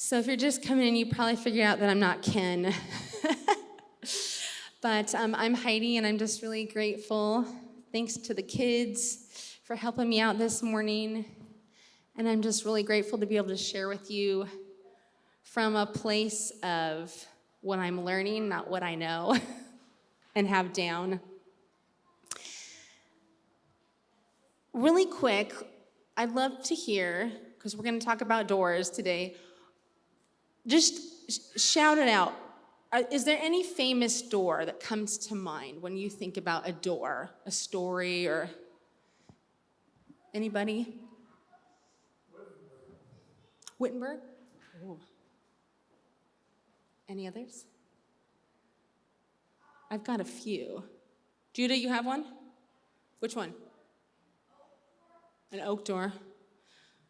So if you're just coming in, you probably figured out that I'm not Ken. But I'm Heidi, and I'm just really grateful. Thanks to the kids for helping me out this morning. And I'm just really grateful to be able to share with you from a place of what I'm learning, not what I know and have down. Really quick, I'd love to hear, because we're going to talk about doors today, just shout it out. Is there any famous door that comes to mind when you think about a door, a story, or anybody? Wittenberg? Oh. Any others? I've got a few. Judah, you have one? Which one? An oak door.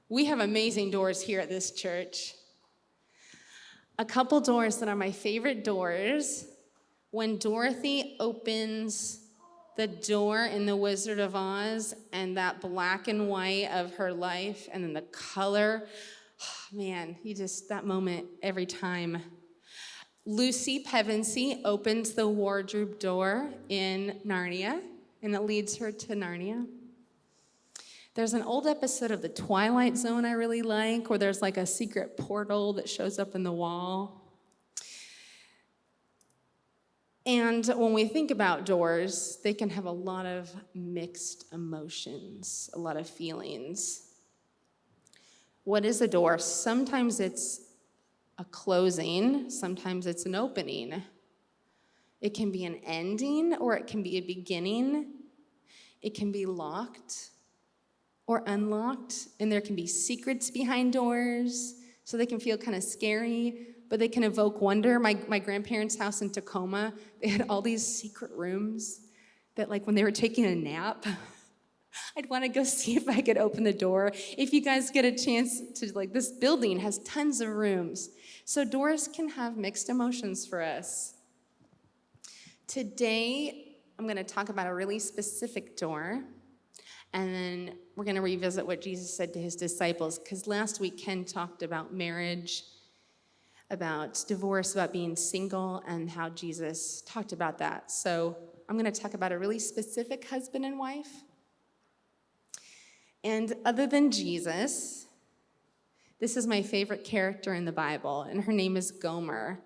We have amazing doors here at this church. A couple doors that are my favorite doors. When Dorothy opens the door in The Wizard of Oz and that black and white of her life and then the color, man, that moment every time. Lucy Pevensey opens the wardrobe door in Narnia, and it leads her to Narnia. There's an old episode of The Twilight Zone I really like, where there's like a secret portal that shows up in the wall. And when we think about doors, they can have a lot of mixed emotions, a lot of feelings. What is a door? Sometimes it's a closing, sometimes it's an opening. It can be an ending, or it can be a beginning. It can be locked or unlocked, and there can be secrets behind doors, so they can feel kind of scary, but they can evoke wonder. My grandparents' house in Tacoma, they had all these secret rooms that, like, when they were taking a nap, I'd want to go see if I could open the door. If you guys get a chance to, this building has tons of rooms. So doors can have mixed emotions for us. Today, I'm going to talk about a really specific door. And then we're going to revisit what Jesus said to his disciples, because last week Ken talked about marriage, about divorce, about being single, and how Jesus talked about that. So I'm going to talk about a really specific husband and wife. And other than Jesus, this is my favorite character in the Bible, and her name is Gomer.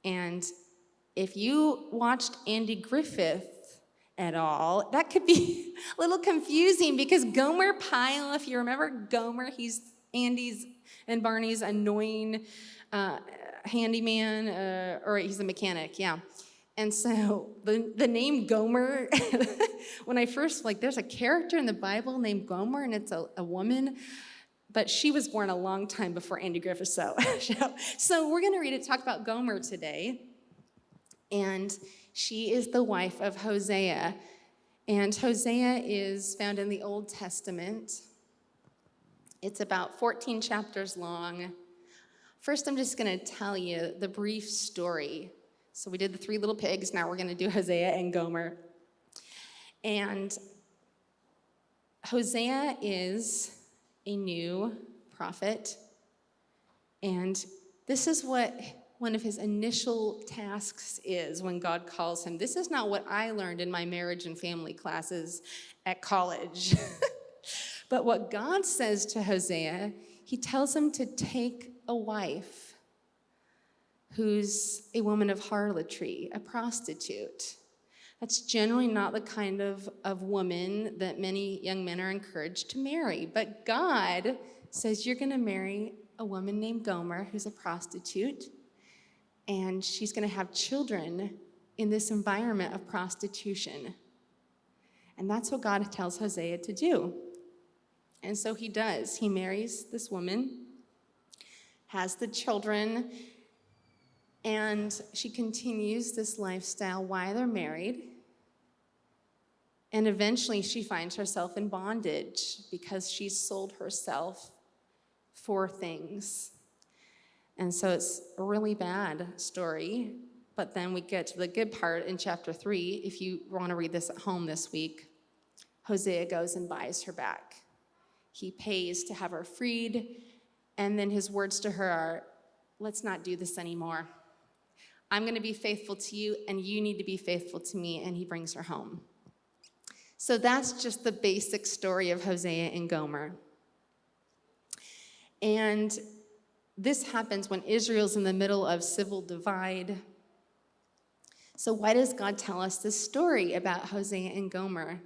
And if you watched Andy Griffith at all, that could be a little confusing, because Gomer Pyle, if you remember Gomer, he's Andy's and Barney's annoying handyman, or he's a mechanic, yeah. And so the name Gomer, when I first, there's a character in the Bible named Gomer, and it's a woman, but she was born a long time before Andy Griffith, so we're going to talk about Gomer today. And she is the wife of Hosea. And Hosea is found in the Old Testament. It's about 14 chapters long. First, I'm just going to tell you the brief story. So we did the 3 little pigs. Now we're going to do Hosea and Gomer. And Hosea is a new prophet. And this is what one of his initial tasks is when God calls him. This is not what I learned in my marriage and family classes at college. But what God says to Hosea, he tells him to take a wife who's a woman of harlotry, a prostitute. That's generally not the kind of woman that many young men are encouraged to marry. But God says you're going to marry a woman named Gomer, who's a prostitute, and she's going to have children in this environment of prostitution. And that's what God tells Hosea to do. And so he does. He marries this woman, has the children, and she continues this lifestyle while they're married. And eventually she finds herself in bondage because she's sold herself for things. And so it's a really bad story. But then we get to the good part in chapter 3. If you want to read this at home this week, Hosea goes and buys her back. He pays to have her freed. And then his words to her are, let's not do this anymore. I'm going to be faithful to you, and you need to be faithful to me, and he brings her home. So that's just the basic story of Hosea and Gomer. And this happens when Israel's in the middle of civil divide. So why does God tell us this story about Hosea and Gomer?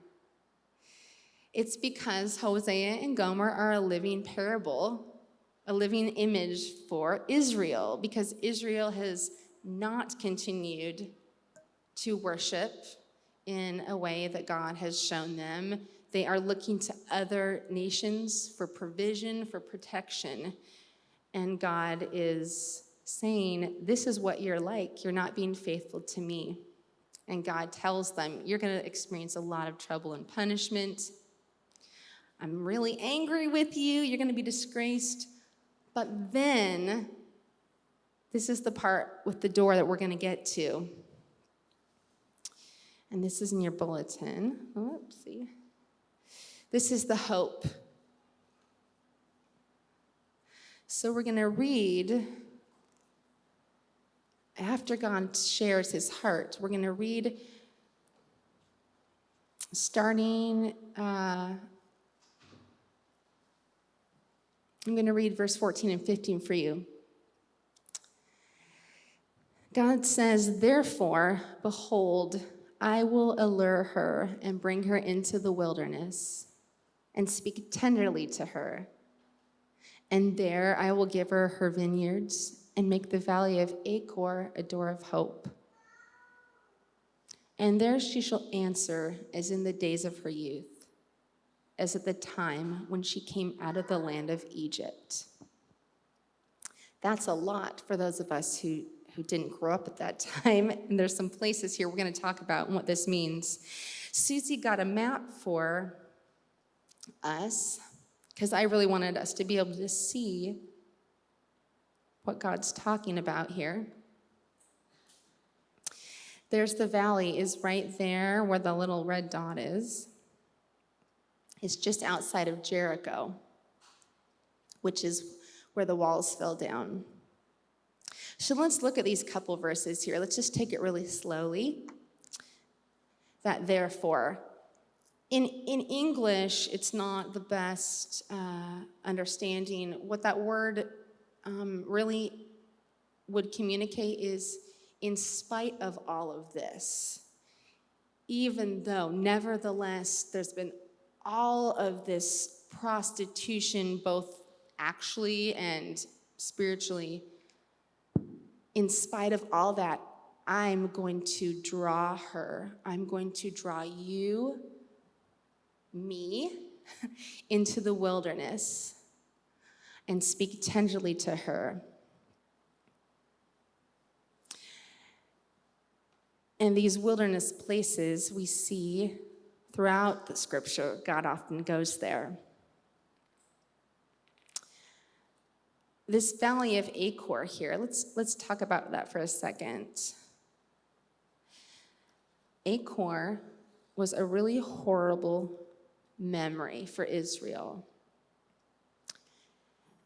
It's because Hosea and Gomer are a living parable, a living image for Israel, because Israel has not continued to worship in a way that God has shown them. They are looking to other nations for provision, for protection. And God is saying, this is what you're like. You're not being faithful to me. And God tells them, you're going to experience a lot of trouble and punishment. I'm really angry with you. You're going to be disgraced. But then, this is the part with the door that we're going to get to. And this is in your bulletin. Oopsie. This is the hope. So we're going to read, after God shares his heart, we're going to read starting, I'm going to read verse 14 and 15 for you. God says, therefore, behold, I will allure her and bring her into the wilderness and speak tenderly to her. And there I will give her her vineyards and make the valley of Achor a door of hope. And there she shall answer as in the days of her youth, as at the time when she came out of the land of Egypt. That's a lot for those of us who didn't grow up at that time. And there's some places here we're going to talk about what this means. Susie got a map for us because I really wanted us to be able to see what God's talking about here. There's the valley is right there where the little red dot is. It's just outside of Jericho, which is where the walls fell down. So let's look at these couple verses here. Let's just take it really slowly. That therefore. In English, it's not the best understanding. What that word really would communicate is, in spite of all of this, even though, nevertheless, there's been all of this prostitution, both actually and spiritually, in spite of all that, I'm going to draw her. I'm going to draw you, me, into the wilderness and speak tenderly to her. And these wilderness places we see throughout the scripture, God often goes there. This valley of Achor here, let's talk about that for a second. Achor was a really horrible memory for Israel.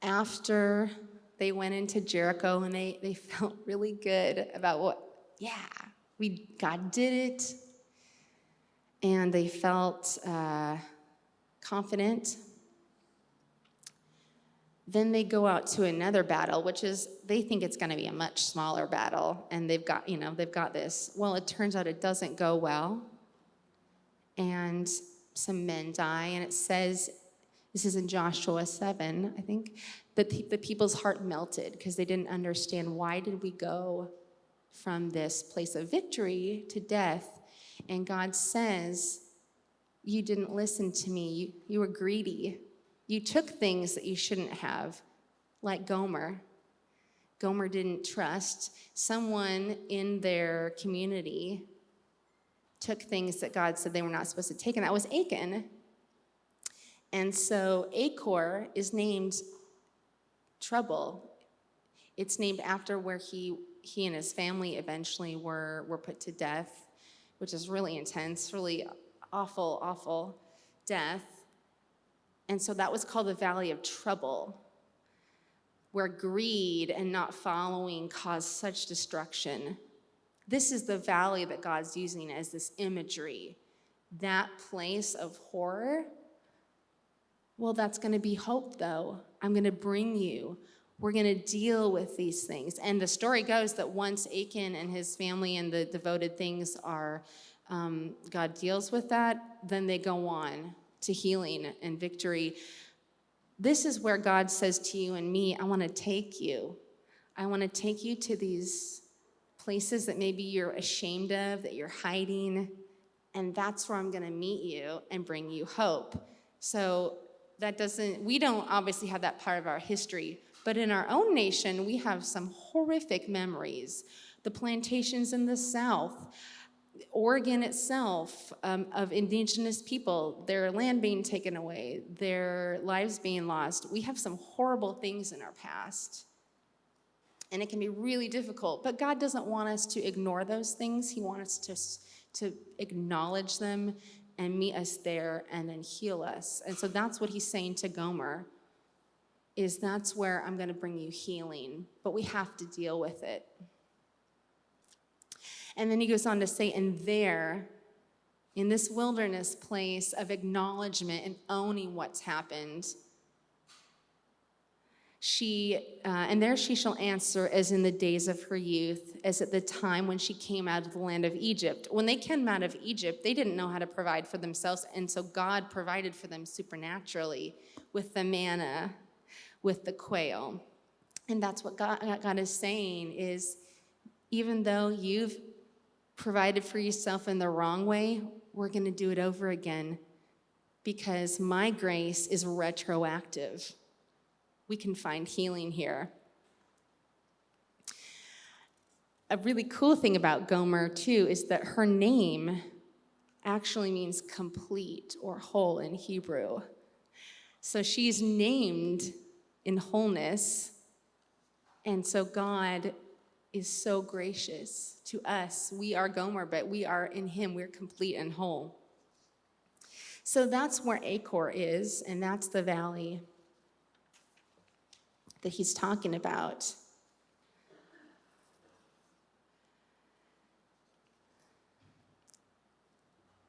After they went into Jericho and they felt really good about God did it. And they felt confident. Then they go out to another battle, which is, they think it's going to be a much smaller battle. And they've got this. Well, it turns out it doesn't go well. And some men die. And it says, this is in Joshua 7, I think, that the people's heart melted because they didn't understand, why did we go from this place of victory to death? And God says, you didn't listen to me. You were greedy. You took things that you shouldn't have, like Gomer. Gomer didn't trust. Someone in their community took things that God said they were not supposed to take, and that was Achan. And so Achor is named trouble. It's named after where he and his family eventually were put to death, which is really intense, really awful, awful death. And so that was called the Valley of Trouble. where greed and not following caused such destruction. This is the valley that God's using as this imagery. That place of horror, well, that's going to be hope, though. I'm going to bring you. We're going to deal with these things. And the story goes that once Achan and his family and the devoted things are, God deals with that, then they go on to healing and victory. This is where God says to you and me, I want to take you. I want to take you to these places that maybe you're ashamed of, that you're hiding, and that's where I'm going to meet you and bring you hope. So we don't obviously have that part of our history, but in our own nation, we have some horrific memories. The plantations in the South, Oregon itself, of indigenous people, their land being taken away, their lives being lost. We have some horrible things in our past. And it can be really difficult. But God doesn't want us to ignore those things. He wants us to acknowledge them and meet us there and then heal us. And so that's what he's saying to Gomer, is that's where I'm going to bring you healing. But we have to deal with it. And then he goes on to say, and there, in this wilderness place of acknowledgement and owning what's happened, and there she shall answer as in the days of her youth, as at the time when she came out of the land of Egypt. When they came out of Egypt, they didn't know how to provide for themselves, and so God provided for them supernaturally with the manna, with the quail. And that's what God is saying is, even though you've provided for yourself in the wrong way, we're going to do it over again because my grace is retroactive. We can find healing here. A really cool thing about Gomer, too, is that her name actually means complete or whole in Hebrew. So she's named in wholeness, and so God is so gracious to us. We are Gomer, but we are in him. We're complete and whole. So that's where Achor is, and that's the valley that he's talking about.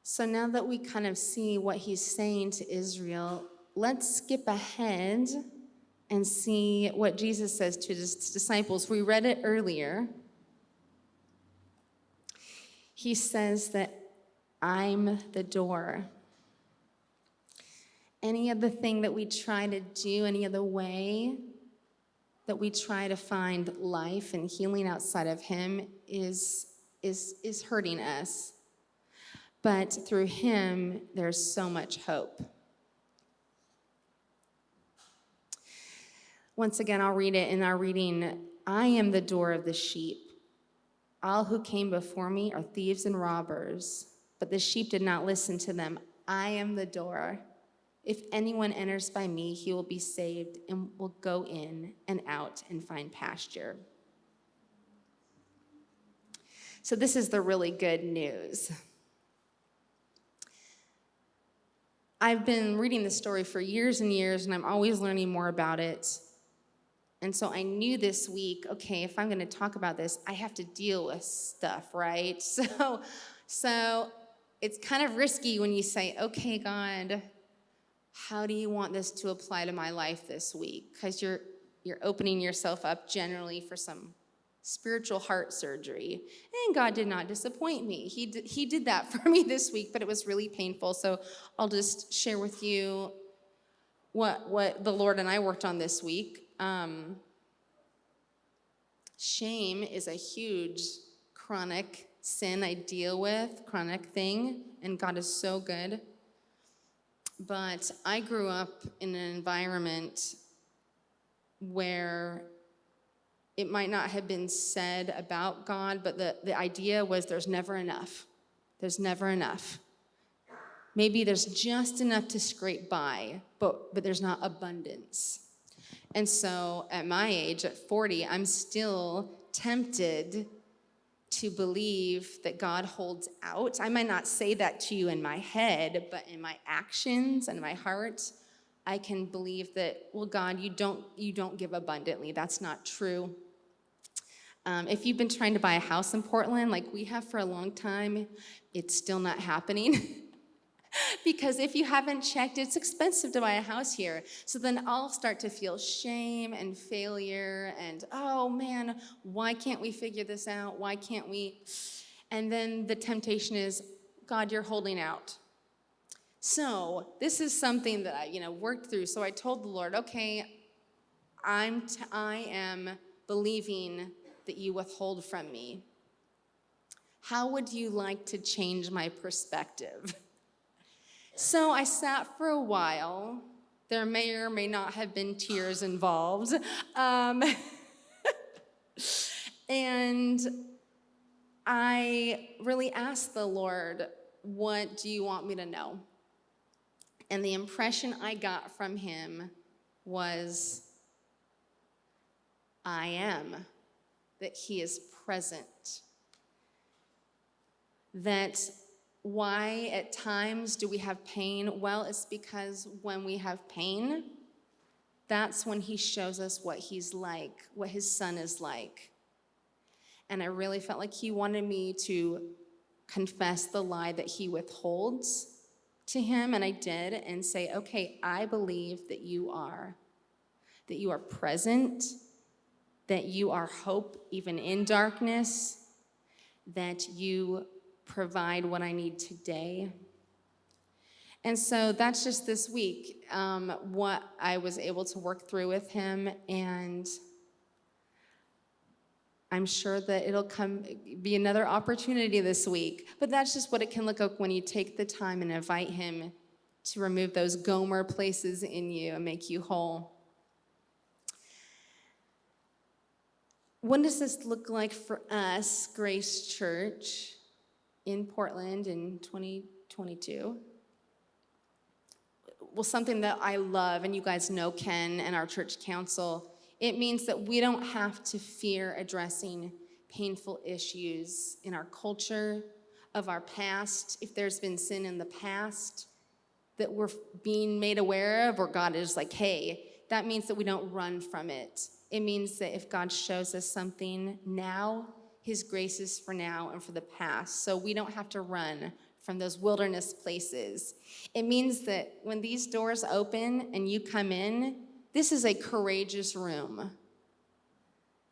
So now that we kind of see what he's saying to Israel, let's skip ahead and see what Jesus says to his disciples. We read it earlier. He says that I'm the door. Any other thing that we try to do, any other way that we try to find life and healing outside of him is hurting us. But through him, there's so much hope. Once again, I'll read it in our reading. I am the door of the sheep. All who came before me are thieves and robbers, but the sheep did not listen to them. I am the door. If anyone enters by me, he will be saved and will go in and out and find pasture. So this is the really good news. I've been reading this story for years and years, and I'm always learning more about it. And so I knew this week, okay, if I'm going to talk about this, I have to deal with stuff, right? So it's kind of risky when you say, okay, God, how do you want this to apply to my life this week? Because you're opening yourself up generally for some spiritual heart surgery. And God did not disappoint me. He did that for me this week, but it was really painful. So I'll just share with you what the Lord and I worked on this week. Shame is a huge chronic sin I deal with, chronic thing, and God is so good. But I grew up in an environment where it might not have been said about God, but the idea was there's never enough. There's never enough. Maybe there's just enough to scrape by, but there's not abundance. And so at my age, at 40, I'm still tempted to believe that God holds out. I might not say that to you in my head, but in my actions and my heart, I can believe that, well, God, you don't give abundantly. That's not true. If you've been trying to buy a house in Portland, like we have for a long time, it's still not happening. Because if you haven't checked, it's expensive to buy a house here. So then I'll start to feel shame and failure and, oh man, why can't we figure this out? Why can't we? And then the temptation is, God, you're holding out. So this is something that I worked through. So I told the Lord, okay, I am believing that you withhold from me. How would you like to change my perspective? So I sat for a while. There may or may not have been tears involved. And I really asked the Lord, what do you want me to know? And the impression I got from him was, I am, that he is present. That why at times do we have pain? Well, it's because when we have pain, that's when he shows us what he's like, what his son is like. And I really felt like he wanted me to confess the lie that he withholds to him, and I did, and say, okay, I believe that you are present, that you are hope even in darkness, that you provide what I need today. And so that's just this week, what I was able to work through with him, and I'm sure that it'll be another opportunity this week. But that's just what it can look like when you take the time and invite him to remove those Gomer places in you and make you whole. What does this look like for us, Grace Church, in Portland in 2022? Well, something that I love, and you guys know Ken and our church council, it means that we don't have to fear addressing painful issues in our culture, of our past. If there's been sin in the past that we're being made aware of, or God is like, hey, that means that we don't run from it. It means that if God shows us something now, his grace is for now and for the past. So we don't have to run from those wilderness places. It means that when these doors open and you come in, this is a courageous room,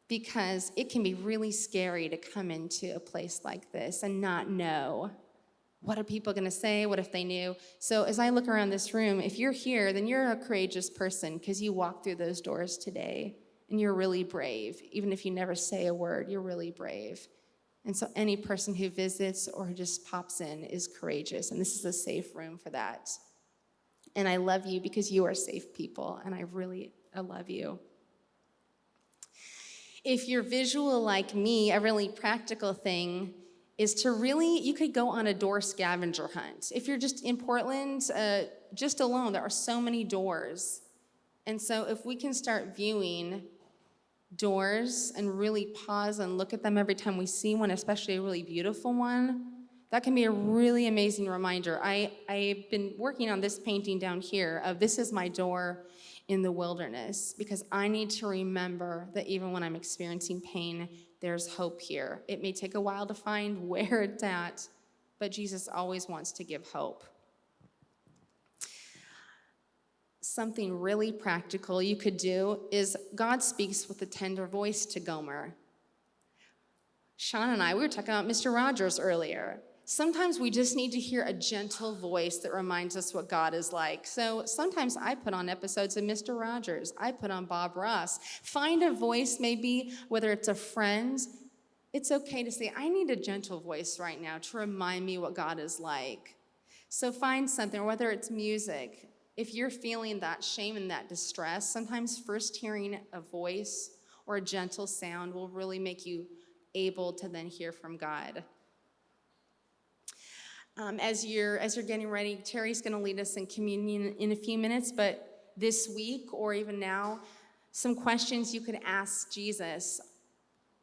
because it can be really scary to come into a place like this and not know, what are people going to say? What if they knew? So as I look around this room, if you're here, then you're a courageous person, because you walked through those doors today, and you're really brave. Even if you never say a word, you're really brave. And so any person who visits or who just pops in is courageous, and this is a safe room for that. And I love you because you are safe people, and I love you. If you're visual like me, a really practical thing is you could go on a door scavenger hunt. If you're just in Portland, just alone, there are so many doors. And so if we can start viewing doors and really pause and look at them every time we see one, especially a really beautiful one, that can be a really amazing reminder. I've been working on this painting down here of this is my door in the wilderness, because I need to remember that even when I'm experiencing pain, there's hope here. It may take a while to find where it's at, but Jesus always wants to give hope. Something really practical you could do is God speaks with a tender voice to Gomer. Sean and we were talking about Mr. Rogers earlier. Sometimes we just need to hear a gentle voice that reminds us what God is like. So sometimes I put on episodes of Mr. Rogers. I put on Bob Ross. Find a voice, maybe, whether it's a friend. It's okay to say, I need a gentle voice right now to remind me what God is like. So find something, whether it's music. If you're feeling that shame and that distress, sometimes first hearing a voice or a gentle sound will really make you able to then hear from God. As you're getting ready, Terry's going to lead us in communion in a few minutes, but this week or even now, some questions you could ask Jesus.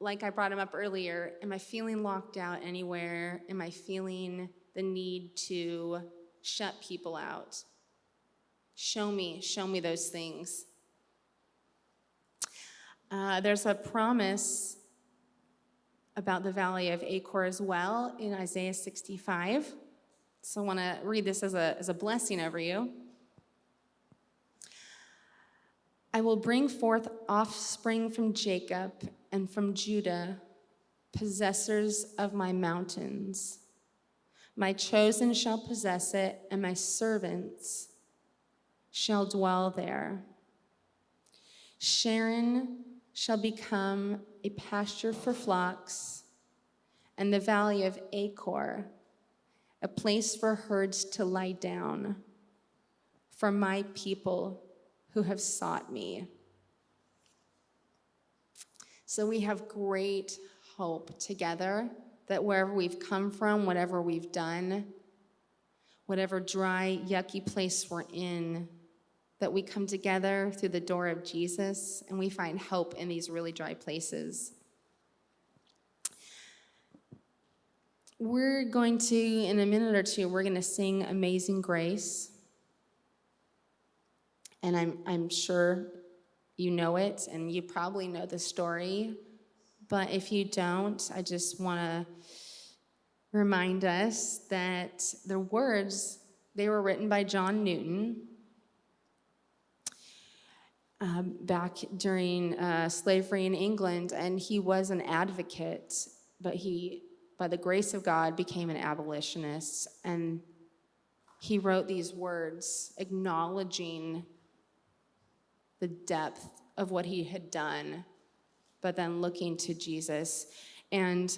Like I brought him up earlier, am I feeling locked out anywhere? Am I feeling the need to shut people out? Show me those things. There's a promise about the valley of Achor as well in Isaiah 65. So I want to read this as a blessing over you. I will bring forth offspring from Jacob and from Judah, possessors of my mountains. My chosen shall possess it, and my servants shall dwell there. Sharon shall become a pasture for flocks, and the valley of Achor a place for herds to lie down, for my people who have sought me. So we have great hope together that wherever we've come from, whatever we've done, whatever dry, yucky place we're in, that we come together through the door of Jesus and we find hope in these really dry places. We're going to, in a minute or two, we're going to sing Amazing Grace. And I'm sure you know it, and you probably know the story. But if you don't, I just want to remind us that the words, they were written by John Newton back during slavery in England, and he was an advocate, but he, by the grace of God, became an abolitionist, and he wrote these words acknowledging the depth of what he had done, but then looking to Jesus. And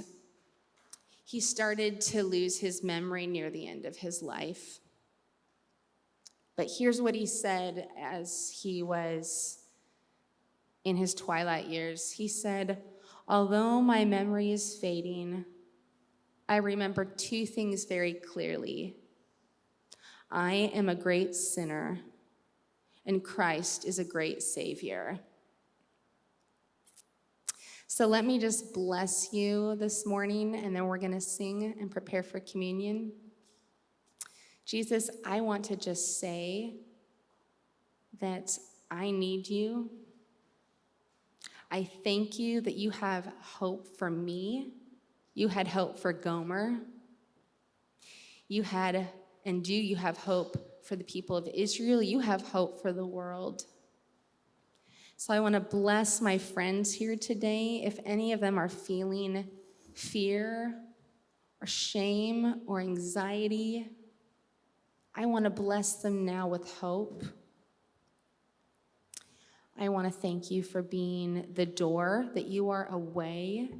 he started to lose his memory near the end of his life. But here's what he said as he was in his twilight years. He said, "Although my memory is fading, I remember two things very clearly. I am a great sinner, and Christ is a great Savior." So let me just bless you this morning, and then we're going to sing and prepare for communion. Jesus, I want to just say that I need you. I thank you that you have hope for me. You had hope for Gomer. You had and do you have hope for the people of Israel. You have hope for the world. So I want to bless my friends here today. If any of them are feeling fear or shame or anxiety, I want to bless them now with hope. I want to thank you for being the door, that you are a way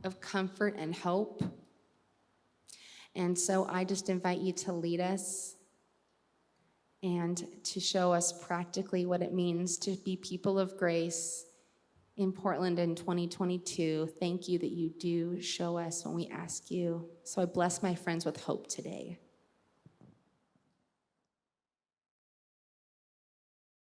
of comfort and hope. And so I just invite you to lead us and to show us practically what it means to be people of grace in Portland in 2022. Thank you that you do show us when we ask you. So I bless my friends with hope today.